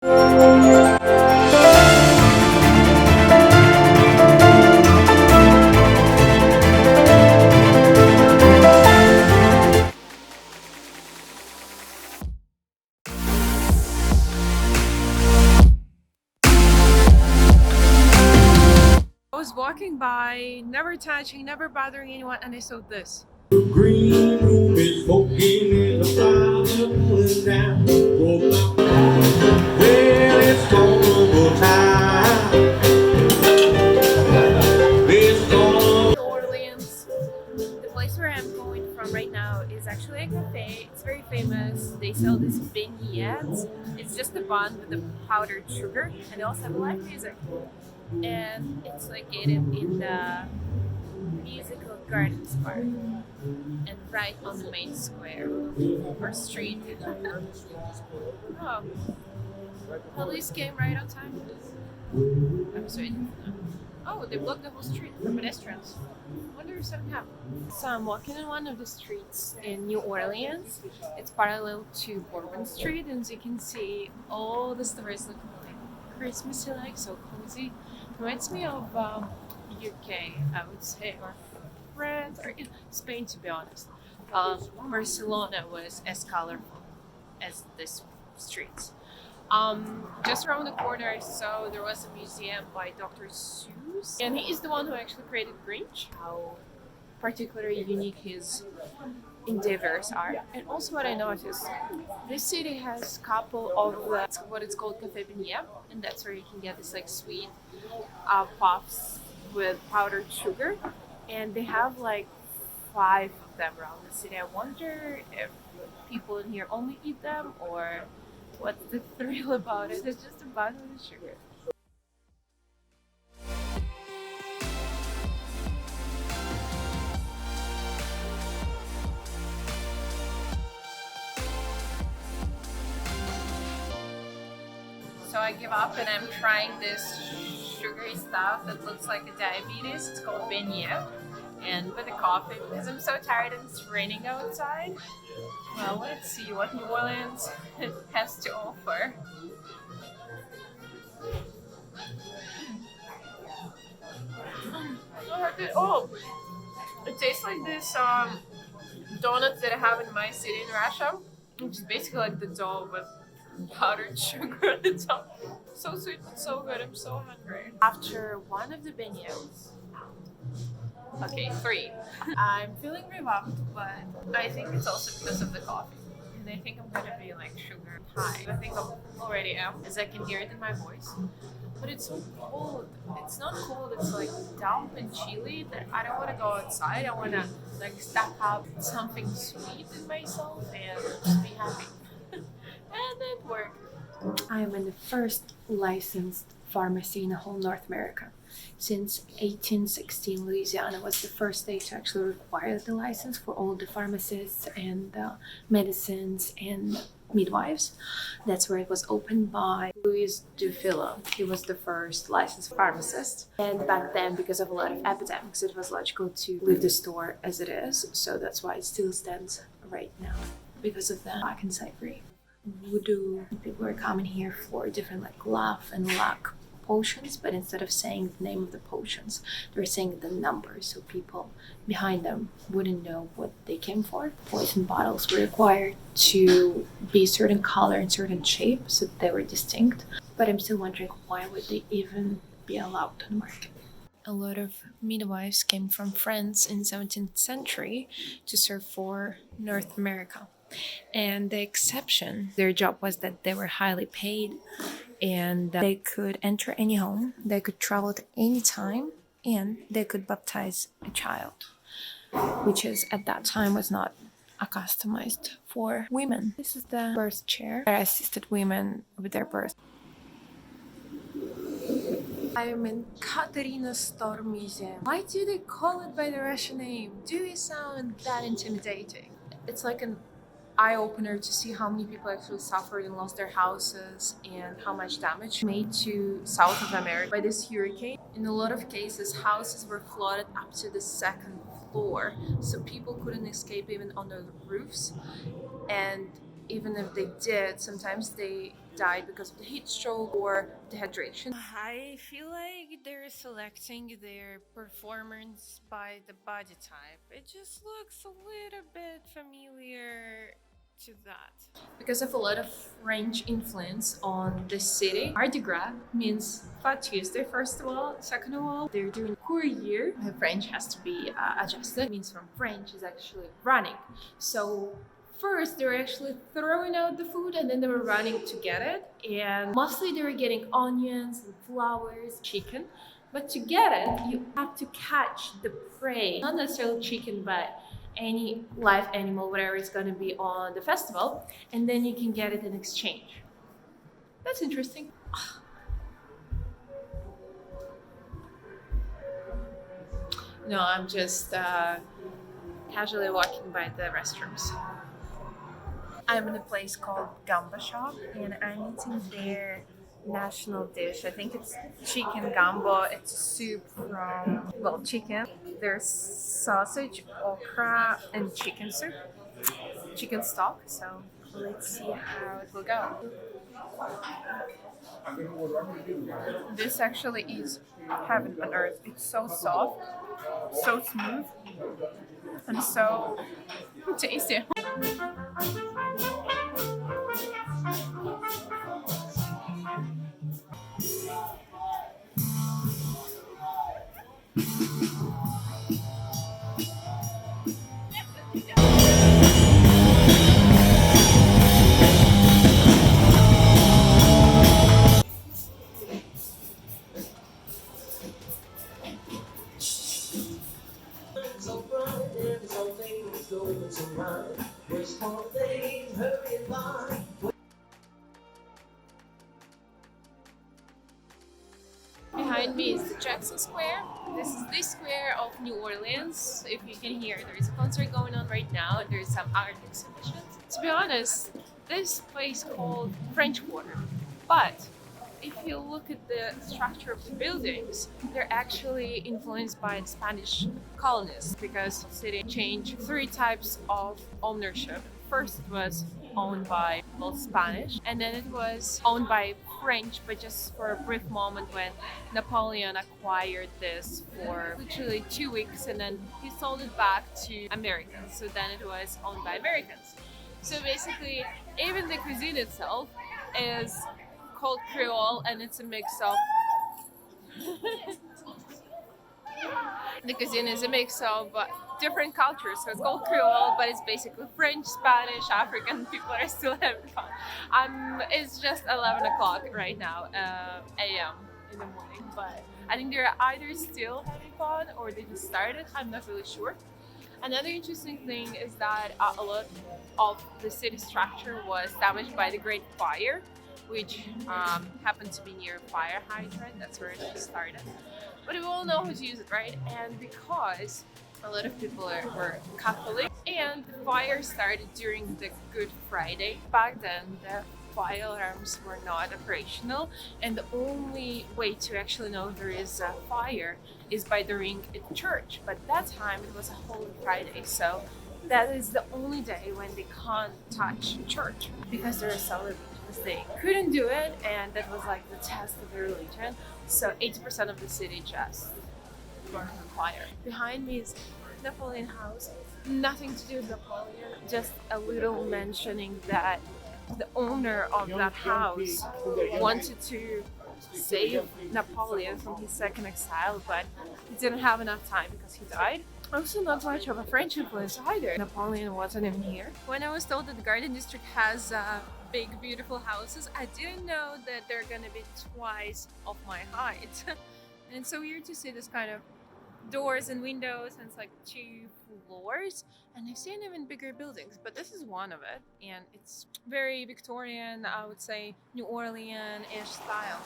I was walking by, never touching, never bothering anyone, and I saw this. The green room is smoking and the fire going down. Well, it's gonna time. It's gonna. New Orleans, the place where I'm going from right now is actually a cafe. It's very famous. They sell this Beignets. It's just a bun with the powdered sugar, and they also have live music. And it's located in the musical gardens park and right on the main square or street. Oh, police came right on time. I'm so interested. Oh, they blocked the whole street for pedestrians. I wonder if something happened. So I'm walking in one of the streets in New Orleans. It's parallel to Bourbon Street, and as you can see, all the stores look like Christmassy, like so cozy. Reminds me of UK, I would say, or France, or Spain, to be honest. Barcelona was as colorful as this streets. Just around the corner, I saw there was a museum by Dr. Seuss, and he is the one who actually created Grinch. How particularly unique his endeavors are. And also, what I noticed, this city has a couple of what it's called Cafe Beignet, and that's where you can get this like sweet puffs with powdered sugar, and they have like 5 of them around the city. I wonder if people in here only eat them, or what's the thrill about it? It's just a bun with sugar. So I give up and I'm trying this sugary stuff that looks like a diabetes. It's called beignet, and with a coffee because I'm so tired and it's raining outside. Well, let's see what New Orleans has to offer. Oh, it tastes like this donuts that I have in my city in Russia, which is basically like the dough with powdered sugar at the top. So sweet but so good. I'm so hungry. After one of the beignets, okay, 3, I'm feeling revamped, but I think it's also because of the coffee. And I think I'm gonna be like sugar high. I think I already am, as I can hear it in my voice. But it's so cold. It's not cold, it's like damp and chilly that I don't want to go outside. I want to like stack up something sweet in myself and just be happy. And it worked. I am in the first licensed pharmacy in the whole North America. Since 1816, Louisiana was the first state to actually require the license for all the pharmacists and medicines and midwives. That's where it was opened by Louis Dufilo. He was the first licensed pharmacist. And back then, because of a lot of epidemics, it was logical to leave the store as it is. So that's why it still stands right now, because of that. Back in slavery, voodoo, people were coming here for different like love and luck potions, but instead of saying the name of the potions, they were saying the numbers, so people behind them wouldn't know what they came for. Poison bottles were required to be a certain color and certain shape, so they were distinct. But I'm still wondering, why would they even be allowed on the market? A lot of midwives came from France in 17th century to serve for North America. And the exception, their job was that they were highly paid, and they could enter any home, they could travel at any time, and they could baptize a child, which is at that time was not accustomed for women. This is the birth chair that assisted women with their birth. I am in Katerina Star Museum. Why do they call it by the Russian name? Do it sound that intimidating? It's like an eye-opener to see how many people actually suffered and lost their houses and how much damage made to South of America by this hurricane. In a lot of cases, houses were flooded up to the 2nd floor, so people couldn't escape even on the roofs. And even if they did, sometimes they died because of the heat stroke or dehydration. I feel like they're selecting their performance by the body type. It just looks a little bit familiar to that. Because of a lot of French influence on the city, Mardi Gras means Fat Tuesday, first of all. Second of all, they're doing courier. The French has to be adjusted. It means from French is actually running. So first they were actually throwing out the food and then they were running to get it, and mostly they were getting onions and flowers, chicken. But to get it you have to catch the prey, not necessarily chicken but any live animal, whatever is going to be on the festival, and then you can get it in exchange. That's interesting. No, I'm just casually walking by the restrooms. I'm in a place called Gamba Shop and I'm eating their national dish. I think it's chicken gumbo. It's soup from, well, chicken. There's sausage, okra, and chicken soup, chicken stock. So let's see how it will go. This actually is heaven on earth. It's so soft, so smooth, and so tasty. So bright and so things going so right. Wish for things hurry by. Behind me is the Jackson Square. This is the square of New Orleans. If you can hear, there is a concert going on right now. There's some art exhibitions. To be honest, this place called French Quarter. But if you look at the structure of the buildings, they're actually influenced by the Spanish colonists because the city changed three types of ownership. First it was owned by, well, Spanish, and then it was owned by French, but just for a brief moment when Napoleon acquired this for literally 2 weeks and then he sold it back to Americans. So then it was owned by Americans. So basically, even the cuisine itself is called Creole and it's a mix of the cuisine is a mix of different cultures, so it's called Creole, but it's basically French, Spanish, African. People are still having fun. It's just 11 o'clock right now, a.m. in the morning, but I think they're either still having fun or they just started. I'm not really sure. Another interesting thing is that a lot of the city structure was damaged by the Great Fire, which happened to be near a fire hydrant. That's where it started. But we all know how to use it, right? And because a lot of people were Catholic and the fire started during the Good Friday, back then the fire alarms were not operational, and the only way to actually know there is a fire is by the ring at church. But that time it was a Holy Friday, so that is the only day when they can't touch church because they're a celebrant. They couldn't do it, and that was like the test of their religion. So 80% of the city just burned on fire. Behind me is Napoleon House. Nothing to do with Napoleon, just a little mentioning that the owner of that house wanted to save Napoleon from his second exile, but he didn't have enough time because he died. Also not much of a French influence either. Napoleon wasn't even here. When I was told that the Garden District has big beautiful houses, I didn't know that they're gonna be twice of my height. And it's so weird to see this kind of doors and windows, and it's like 2 floors, and I've seen even bigger buildings, but this is one of it, and it's very Victorian, I would say New Orleans-ish style.